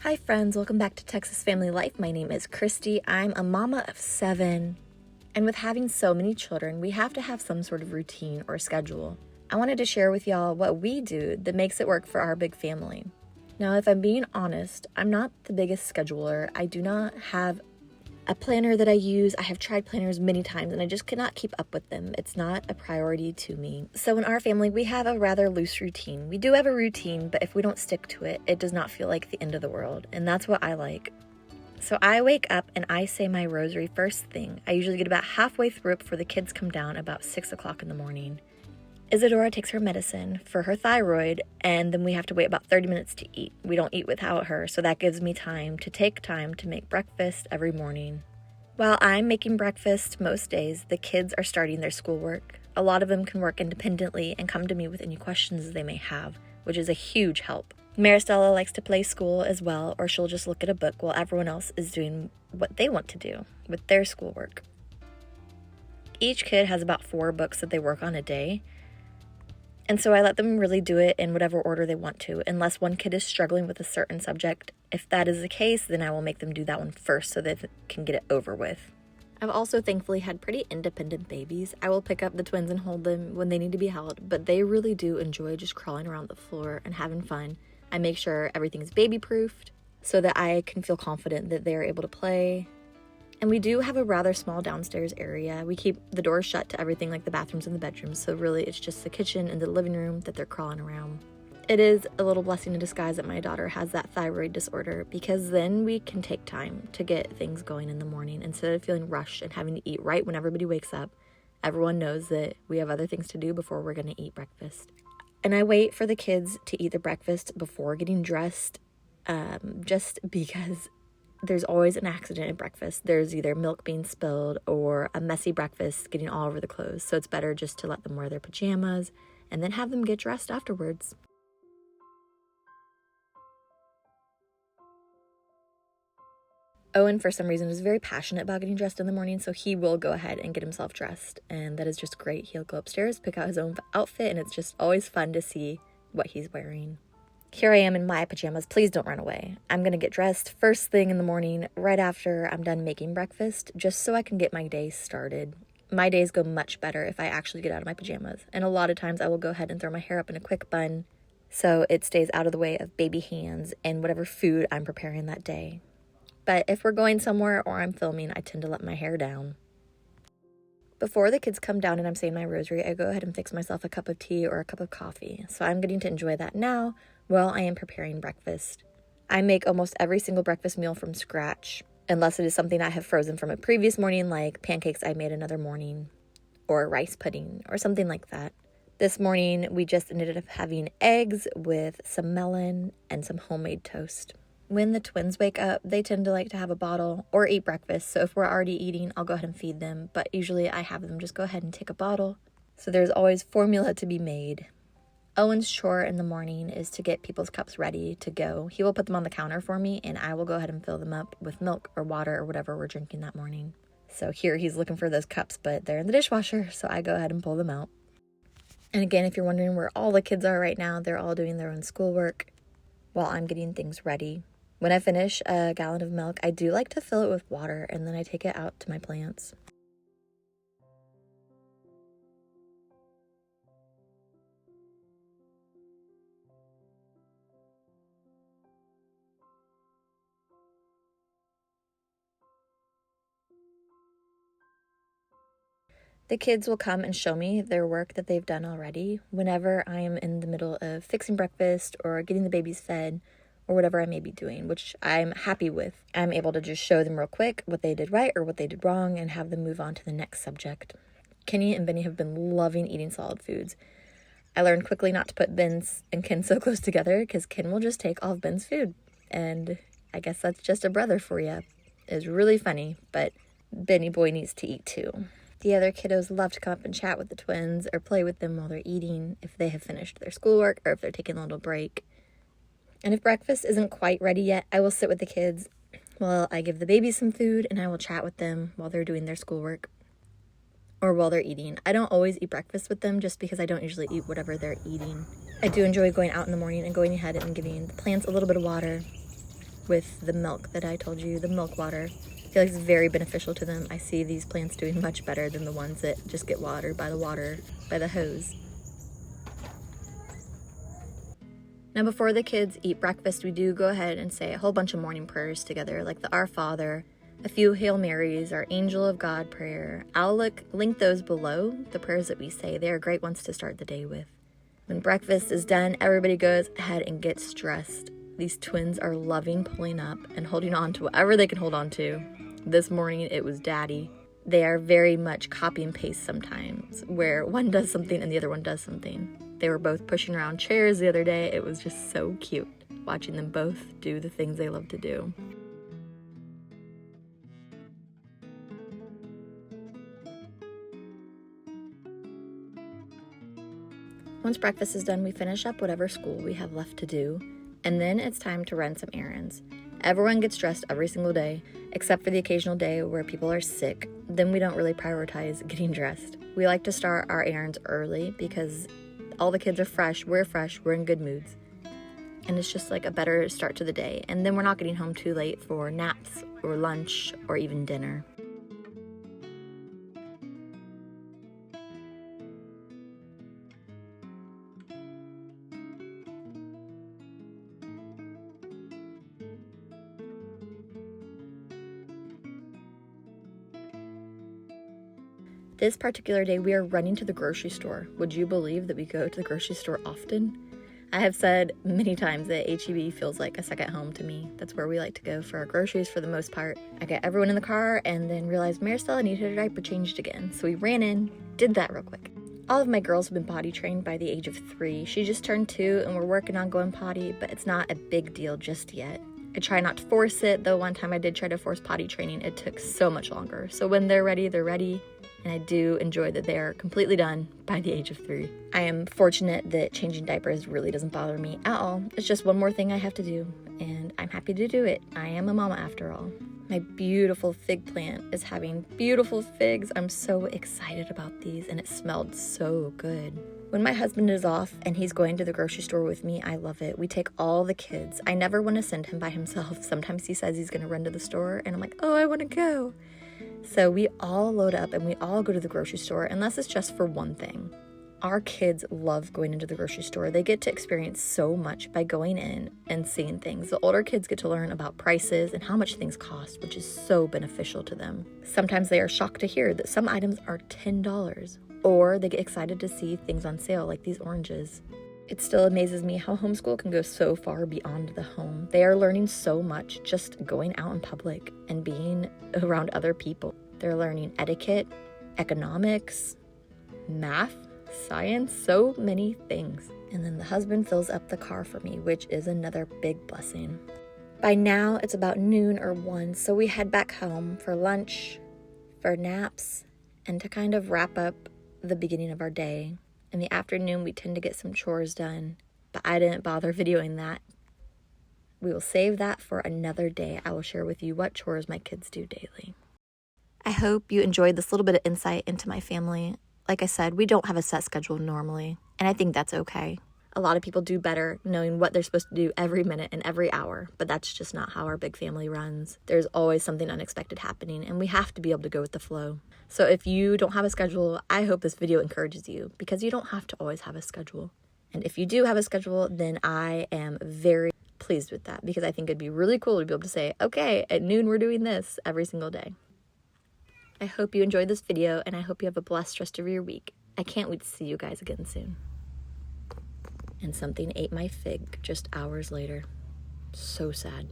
Hi friends, welcome back to Texas Family Life. My name is Christy. I'm a mama of 7. And with having so many children, we have to have some sort of routine or schedule. I wanted to share with y'all what we do that makes it work for our big family. Now, if I'm being honest, I'm not the biggest scheduler. I do not have a planner that I use. I have tried planners many times and I just cannot keep up with them. It's not a priority to me. So in our family, we have a rather loose routine. We do have a routine, but if we don't stick to it, it does not feel like the end of the world. And that's what I like. So I wake up and I say my rosary first thing. I usually get about halfway through it before the kids come down about 6 o'clock in the morning. Isadora takes her medicine for her thyroid, and then we have to wait about 30 minutes to eat. We don't eat without her, so that gives me time to make breakfast every morning. While I'm making breakfast most days, the kids are starting their schoolwork. A lot of them can work independently and come to me with any questions they may have, which is a huge help. Maristella likes to play school as well, or she'll just look at a book while everyone else is doing what they want to do with their schoolwork. Each kid has about 4 books that they work on a day. And so I let them really do it in whatever order they want to, unless one kid is struggling with a certain subject. If that is the case, then I will make them do that one first so that they can get it over with. I've also thankfully had pretty independent babies. I will pick up the twins and hold them when they need to be held, but they really do enjoy just crawling around the floor and having fun. I make sure everything's baby-proofed so that I can feel confident that they're able to play. And we do have a rather small downstairs area. We keep the doors shut to everything like the bathrooms and the bedrooms, so really it's just the kitchen and the living room that they're crawling around. It is a little blessing in disguise that my daughter has that thyroid disorder, because then we can take time to get things going in the morning instead of feeling rushed and having to eat right when everybody wakes up. Everyone knows that we have other things to do before we're going to eat breakfast. And I wait for the kids to eat their breakfast before getting dressed, just because there's always an accident at breakfast. There's either milk being spilled or a messy breakfast getting all over the clothes. So it's better just to let them wear their pajamas and then have them get dressed afterwards. Owen, for some reason, is very passionate about getting dressed in the morning, so he will go ahead and get himself dressed. And that is just great. He'll go upstairs, pick out his own outfit, and it's just always fun to see what he's wearing. Here I am in my pajamas. Please don't run away. I'm going to get dressed first thing in the morning, right after I'm done making breakfast, just so I can get my day started. My days go much better if I actually get out of my pajamas. And a lot of times I will go ahead and throw my hair up in a quick bun so it stays out of the way of baby hands and whatever food I'm preparing that day. But if we're going somewhere or I'm filming, I tend to let my hair down. Before the kids come down and I'm saying my rosary, I go ahead and fix myself a cup of tea or a cup of coffee. So I'm getting to enjoy that now while I am preparing breakfast. I make almost every single breakfast meal from scratch, unless it is something I have frozen from a previous morning, like pancakes I made another morning, or rice pudding, or something like that. This morning, we just ended up having eggs with some melon and some homemade toast. When the twins wake up, they tend to like to have a bottle or eat breakfast. So if we're already eating, I'll go ahead and feed them. But usually I have them just go ahead and take a bottle. So there's always formula to be made. Owen's chore in the morning is to get people's cups ready to go. He will put them on the counter for me, and I will go ahead and fill them up with milk or water or whatever we're drinking that morning. So here he's looking for those cups, but they're in the dishwasher, so I go ahead and pull them out. And again, if you're wondering where all the kids are right now, they're all doing their own schoolwork while I'm getting things ready. When I finish a gallon of milk, I do like to fill it with water, and then I take it out to my plants. The kids will come and show me their work that they've done already whenever I am in the middle of fixing breakfast or getting the babies fed, or whatever I may be doing, which I'm happy with. I'm able to just show them real quick what they did right or what they did wrong and have them move on to the next subject. Kenny and Benny have been loving eating solid foods. I learned quickly not to put Ben's and Ken so close together because Ken will just take all of Ben's food. And I guess that's just a brother for you. It's really funny, but Benny boy needs to eat too. The other kiddos love to come up and chat with the twins or play with them while they're eating if they have finished their schoolwork or if they're taking a little break. And if breakfast isn't quite ready yet, I will sit with the kids while I give the babies some food, and I will chat with them while they're doing their schoolwork or while they're eating. I don't always eat breakfast with them just because I don't usually eat whatever they're eating. I do enjoy going out in the morning and going ahead and giving the plants a little bit of water with the milk that I told you, the milk water. I feel like it's very beneficial to them. I see these plants doing much better than the ones that just get watered by the hose. Now before the kids eat breakfast, we do go ahead and say a whole bunch of morning prayers together, like the Our Father, a few Hail Marys, our Angel of God prayer. I'll link those below, the prayers that we say. They are great ones to start the day with. When breakfast is done, everybody goes ahead and gets dressed. These twins are loving pulling up and holding on to whatever they can hold on to. This morning it was Daddy. They are very much copy and paste sometimes, where one does something and the other one does something. They were both pushing around chairs the other day. It was just so cute watching them both do the things they love to do. Once breakfast is done, we finish up whatever school we have left to do, and then it's time to run some errands. Everyone gets dressed every single day, except for the occasional day where people are sick. Then we don't really prioritize getting dressed. We like to start our errands early because all the kids are fresh, we're in good moods. And it's just like a better start to the day. And then we're not getting home too late for naps or lunch or even dinner. This particular day, we are running to the grocery store. Would you believe that we go to the grocery store often? I have said many times that HEB feels like a second home to me. That's where we like to go for our groceries for the most part. I get everyone in the car and then realized Maristella needed her diaper changed again. So we ran in, did that real quick. All of my girls have been potty trained by the age of 3. She just turned 2 and we're working on going potty, but it's not a big deal just yet. I try not to force it, though one time I did try to force potty training. It took so much longer. So when they're ready, they're ready. And I do enjoy that they are completely done by the age of 3. I am fortunate that changing diapers really doesn't bother me at all. It's just one more thing I have to do, and I'm happy to do it. I am a mama after all. My beautiful fig plant is having beautiful figs. I'm so excited about these, and it smelled so good. When my husband is off and he's going to the grocery store with me, I love it. We take all the kids. I never want to send him by himself. Sometimes he says he's going to run to the store, and I'm like, oh, I want to go. So we all load up and we all go to the grocery store, unless it's just for one thing. Our kids love going into the grocery store. They get to experience so much by going in and seeing things. The older kids get to learn about prices and how much things cost, which is so beneficial to them. Sometimes they are shocked to hear that some items are $10, or they get excited to see things on sale like these oranges. It still amazes me how homeschool can go so far beyond the home. They are learning so much just going out in public and being around other people. They're learning etiquette, economics, math, science, so many things. And then the husband fills up the car for me, which is another big blessing. By now, it's about noon or 1, so we head back home for lunch, for naps, and to kind of wrap up the beginning of our day. In the afternoon, we tend to get some chores done, but I didn't bother videoing that. We will save that for another day. I will share with you what chores my kids do daily. I hope you enjoyed this little bit of insight into my family. Like I said, we don't have a set schedule normally, and I think that's okay. A lot of people do better knowing what they're supposed to do every minute and every hour, but that's just not how our big family runs. There's always something unexpected happening, and we have to be able to go with the flow. So if you don't have a schedule, I hope this video encourages you, because you don't have to always have a schedule. And if you do have a schedule, then I am very pleased with that, because I think it'd be really cool to be able to say, okay, at noon we're doing this every single day. I hope you enjoyed this video, and I hope you have a blessed rest of your week. I can't wait to see you guys again soon. And something ate my fig just hours later. So sad.